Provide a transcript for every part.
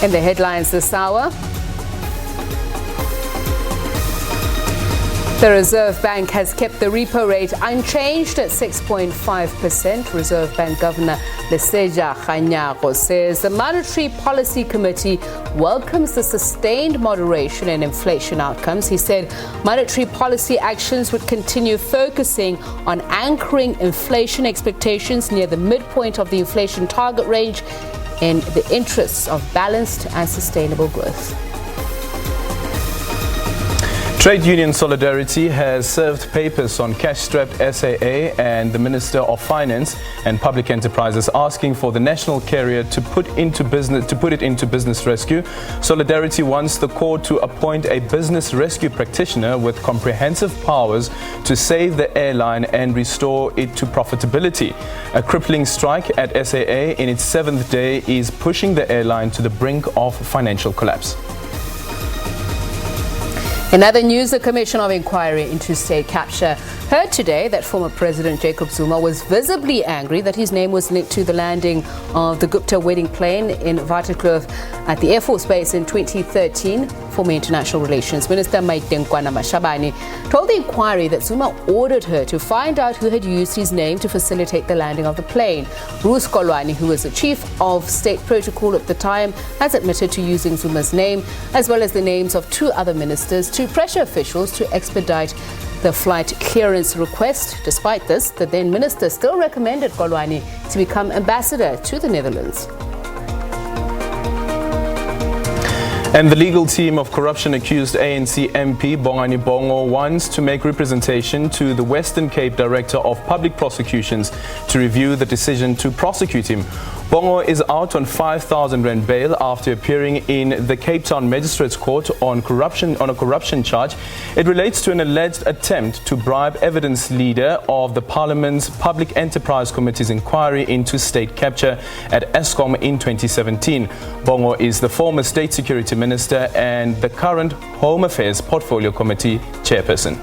In the headlines this hour, the Reserve Bank has kept the repo rate unchanged at 6.5%. Reserve Bank Governor Leseja Kganyago says the Monetary Policy Committee welcomes the sustained moderation in inflation outcomes. He said monetary policy actions would continue focusing on anchoring inflation expectations near the midpoint of the inflation target range in the interests of balanced and sustainable growth. Trade Union Solidarity has served papers on cash-strapped SAAir and the Minister of Finance and Public Enterprises asking for the national carrier to put it into business rescue. Solidarity wants the court to appoint a business rescue practitioner with comprehensive powers to save the airline and restore it to profitability. A crippling strike at SAAir in its 7th day is pushing the airline to the brink of financial collapse. In other news, the Commission of Inquiry into State Capture heard today that former President Jacob Zuma was visibly angry that his name was linked to the landing of the Gupta wedding plane in Waterkloof at the Air Force Base in 2013. Former International Relations Minister Maitengwana Mashabane told the inquiry that Zuma ordered her to find out who had used his name to facilitate the landing of the plane. Bruce Kolwani, who was the chief of state protocol at the time, has admitted to using Zuma's name as well as the names of 2 other ministers to pressure officials to expedite the flight clearance request. Despite this, the then minister still recommended Kolwani to become ambassador to the Netherlands. And the legal team of corruption-accused ANC MP Bongani Bongo wants to make representation to the Western Cape Director of Public Prosecutions to review the decision to prosecute him. Bongo is out on 5,000 rand bail after appearing in the Cape Town Magistrates Court on a corruption charge. It relates to an alleged attempt to bribe evidence leader of the Parliament's Public Enterprise Committee's inquiry into state capture at Eskom in 2017. Bongo is the former State Security Minister and the current Home Affairs Portfolio Committee chairperson.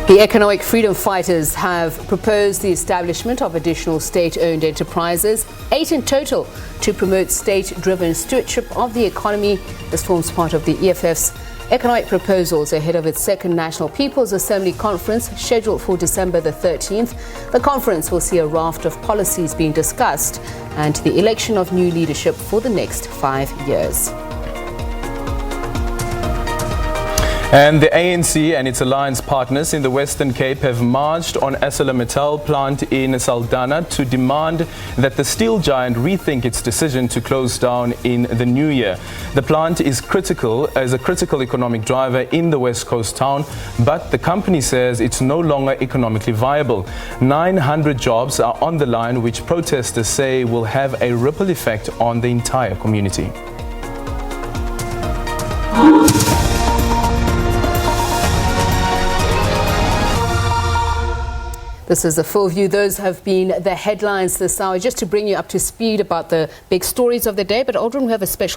The economic freedom fighters have proposed the establishment of additional state-owned enterprises, 8 in total, to promote state-driven stewardship of the economy. This forms part of the EFF's economic proposals ahead of its 2nd National People's Assembly Conference scheduled for December the 13th. The conference will see a raft of policies being discussed and the election of new leadership for the next 5 years. And the ANC and its alliance partners in the Western Cape have marched on ArcelorMittal plant in Saldanha to demand that the steel giant rethink its decision to close down in the new year. The plant is a critical economic driver in the West Coast town, but the company says it's no longer economically viable. 900 jobs are on the line, which protesters say will have a ripple effect on the entire community. This is the full view. Those have been the headlines this hour, just to bring you up to speed about the big stories of the day. But Aldrin, we have a special